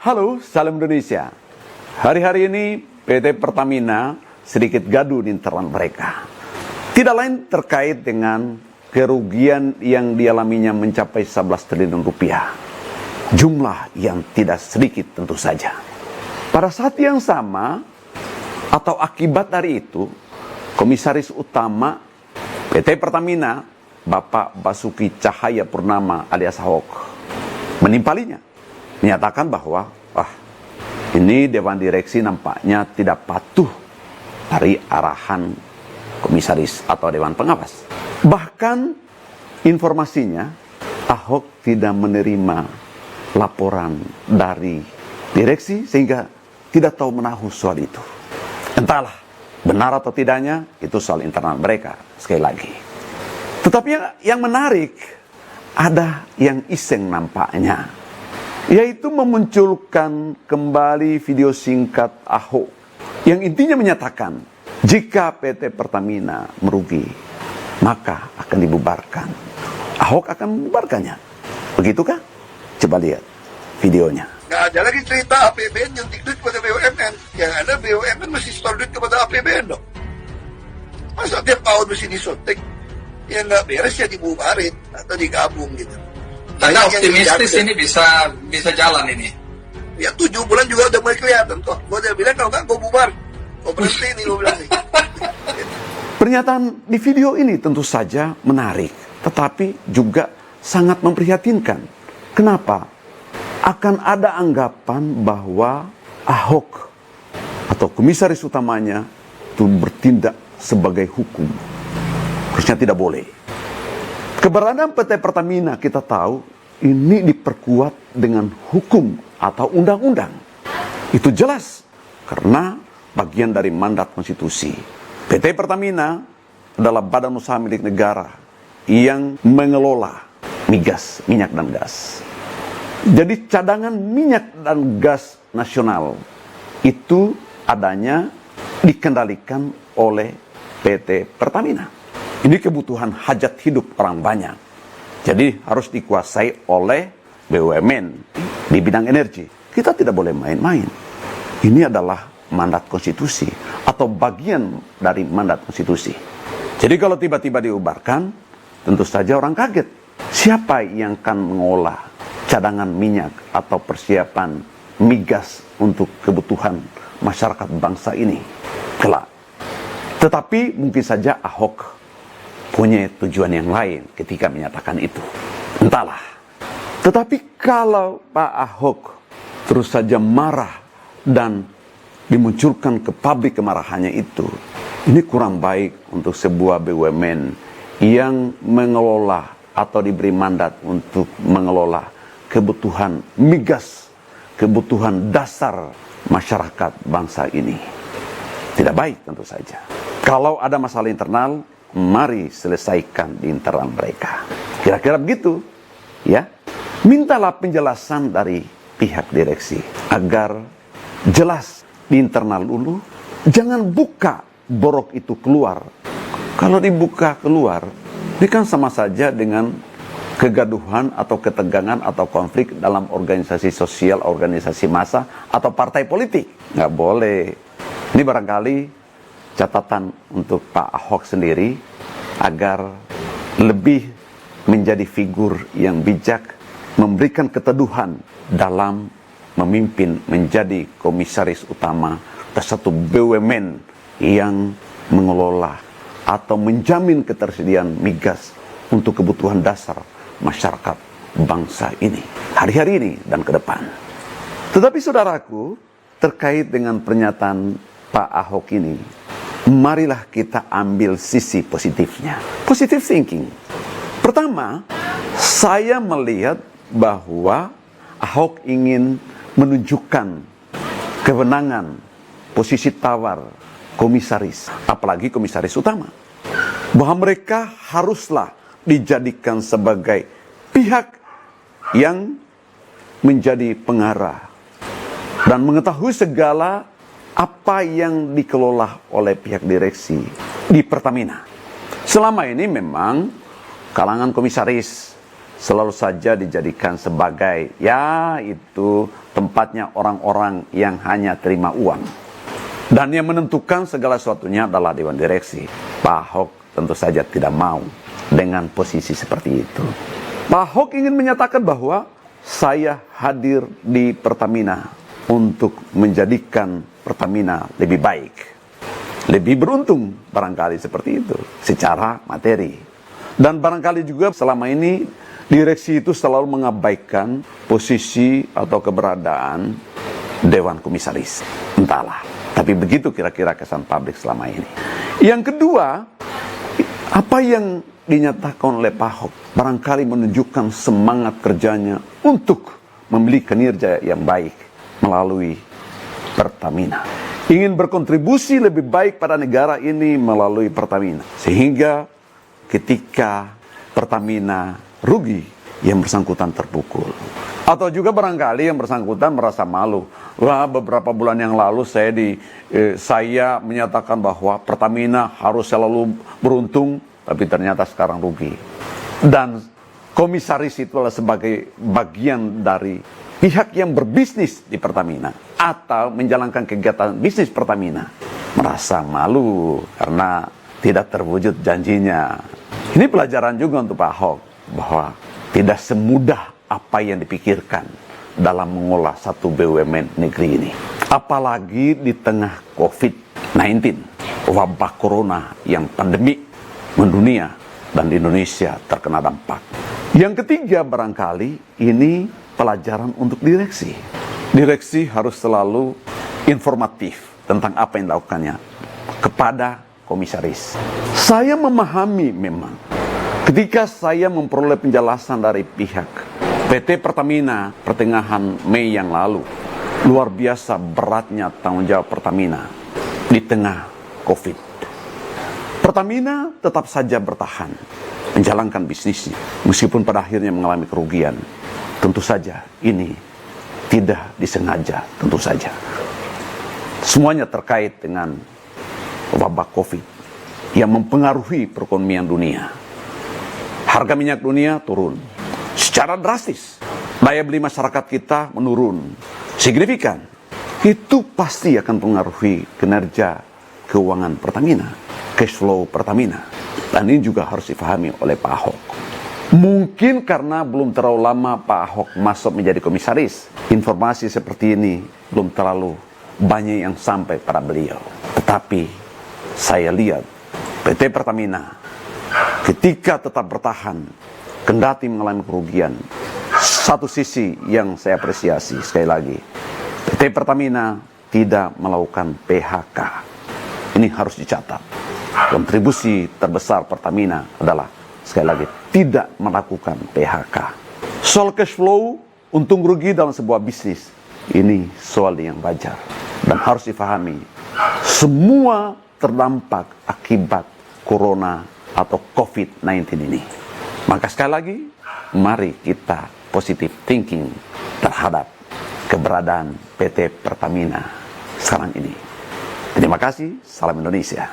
Halo, salam Indonesia. Hari-hari ini PT Pertamina sedikit gaduh di internal mereka. Tidak lain terkait dengan kerugian yang dialaminya mencapai 11 triliun rupiah. Jumlah yang tidak sedikit tentu saja. Pada saat yang sama, atau akibat dari itu, Komisaris Utama PT Pertamina, Bapak Basuki Cahayapurnama alias Ahok, menimpalinya. Menyatakan bahwa, ini Dewan Direksi nampaknya tidak patuh dari arahan komisaris atau Dewan Pengawas. Bahkan informasinya, Ahok tidak menerima laporan dari direksi sehingga tidak tahu menahu soal itu. Entahlah, benar atau tidaknya, itu soal internal mereka, sekali lagi. Tetapi yang menarik, ada yang iseng nampaknya, yaitu memunculkan kembali video singkat Ahok yang intinya menyatakan jika PT Pertamina merugi maka akan dibubarkan. Ahok akan membubarkannya. Begitukah? Coba lihat videonya. Nggak ada lagi cerita APBN yang duit kepada BUMN. Yang ada BUMN masih store duit kepada APBN dong. Masa tiap tahun mesti disuntik? Yang nggak beres ya dibubarin atau digabung gitu. Anda optimistis ini bisa jalan ini? Ya 7 bulan juga udah mulai kelihatan kok. Gue udah bilang kalau nggak gue bubar. Gue berhenti nih, gue bilang nih. Pernyataan di video ini tentu saja menarik, tetapi juga sangat memprihatinkan. Kenapa? Akan ada anggapan bahwa Ahok atau komisaris utamanya itu bertindak sebagai hukum. Harusnya tidak boleh. Keberadaan PT Pertamina kita tahu ini diperkuat dengan hukum atau undang-undang. Itu jelas karena bagian dari mandat konstitusi. PT Pertamina adalah badan usaha milik negara yang mengelola migas, minyak dan gas. Jadi cadangan minyak dan gas nasional itu adanya dikendalikan oleh PT Pertamina. Ini kebutuhan hajat hidup orang banyak. Jadi harus dikuasai oleh BUMN di bidang energi. Kita tidak boleh main-main. Ini adalah mandat konstitusi atau bagian dari mandat konstitusi. Jadi kalau tiba-tiba diubarkan, tentu saja orang kaget. Siapa yang akan mengolah cadangan minyak atau persiapan migas untuk kebutuhan masyarakat bangsa ini kelak? Tetapi mungkin saja Ahok punya tujuan yang lain ketika menyatakan itu. Entahlah. Tetapi kalau Pak Ahok terus saja marah dan dimunculkan ke publik kemarahannya itu, ini kurang baik untuk sebuah BUMN yang mengelola atau diberi mandat untuk mengelola kebutuhan migas, kebutuhan dasar masyarakat bangsa ini. Tidak baik tentu saja. Kalau ada masalah internal, mari selesaikan di internal mereka. Kira-kira begitu, ya. Mintalah penjelasan dari pihak direksi agar jelas di internal dulu. Jangan buka borok itu keluar. Kalau dibuka keluar, ini kan sama saja dengan kegaduhan atau ketegangan atau konflik dalam organisasi sosial, organisasi massa atau partai politik. Nggak boleh. Ini barangkali catatan untuk Pak Ahok sendiri agar lebih menjadi figur yang bijak, memberikan keteduhan dalam memimpin menjadi komisaris utama satu BUMN yang mengelola atau menjamin ketersediaan migas untuk kebutuhan dasar masyarakat bangsa ini hari-hari ini dan ke depan. Tetapi saudaraku, terkait dengan pernyataan Pak Ahok ini, marilah kita ambil sisi positifnya. Positive thinking. Pertama, saya melihat bahwa Ahok ingin menunjukkan kewenangan, posisi tawar komisaris, apalagi komisaris utama. Bahwa mereka haruslah dijadikan sebagai pihak yang menjadi pengarah dan mengetahui segala apa yang dikelola oleh pihak direksi di Pertamina. Selama ini memang kalangan komisaris selalu saja dijadikan sebagai, ya itu tempatnya orang-orang yang hanya terima uang. Dan yang menentukan segala sesuatunya adalah Dewan Direksi. Pak Ahok tentu saja tidak mau dengan posisi seperti itu. Pak Ahok ingin menyatakan bahwa saya hadir di Pertamina untuk menjadikan Pertamina lebih baik. Lebih beruntung barangkali seperti itu secara materi. Dan barangkali juga selama ini direksi itu selalu mengabaikan posisi atau keberadaan Dewan Komisaris. Entahlah. Tapi begitu kira-kira kesan publik selama ini. Yang kedua, apa yang dinyatakan oleh Pak Ahok barangkali menunjukkan semangat kerjanya untuk membeli kinerja yang baik melalui Pertamina. Ingin berkontribusi lebih baik pada negara ini melalui Pertamina. Sehingga ketika Pertamina rugi, yang bersangkutan terpukul. Atau juga barangkali yang bersangkutan merasa malu. Wah, beberapa bulan yang lalu saya menyatakan bahwa Pertamina harus selalu beruntung, tapi ternyata sekarang rugi. Dan komisaris itu adalah sebagai bagian dari pihak yang berbisnis di Pertamina atau menjalankan kegiatan bisnis Pertamina. Merasa malu karena tidak terwujud janjinya. Ini pelajaran juga untuk Pak Ahok bahwa tidak semudah apa yang dipikirkan dalam mengolah satu BUMN negeri ini. Apalagi di tengah COVID-19, wabah corona yang pandemi mendunia dan di Indonesia terkena dampak. Yang ketiga barangkali ini pelajaran untuk direksi. Direksi harus selalu informatif tentang apa yang dilakukannya kepada komisaris. Saya memahami memang ketika saya memperoleh penjelasan dari pihak PT Pertamina pertengahan Mei yang lalu, luar biasa beratnya tanggung jawab Pertamina di tengah COVID. Pertamina tetap saja bertahan, menjalankan bisnisnya, meskipun pada akhirnya mengalami kerugian. Tentu saja ini tidak disengaja, tentu saja. Semuanya terkait dengan wabah COVID yang mempengaruhi perekonomian dunia. Harga minyak dunia turun secara drastis. Daya beli masyarakat kita menurun signifikan. Itu pasti akan mempengaruhi kinerja keuangan Pertamina, cash flow Pertamina. Dan ini juga harus dipahami oleh Pak Ahok. Mungkin karena belum terlalu lama Pak Ahok masuk menjadi komisaris, informasi seperti ini belum terlalu banyak yang sampai pada beliau. Tetapi saya lihat PT Pertamina ketika tetap bertahan, kendati mengalami kerugian, satu sisi yang saya apresiasi sekali lagi, PT Pertamina tidak melakukan PHK. Ini harus dicatat. Kontribusi terbesar Pertamina adalah sekali lagi tidak melakukan PHK. Soal cash flow, untung rugi dalam sebuah bisnis, ini soal yang wajar dan harus difahami. Semua terdampak akibat corona atau COVID-19 ini. Maka sekali lagi, mari kita positive thinking terhadap keberadaan PT Pertamina sekarang ini. Terima kasih, salam Indonesia.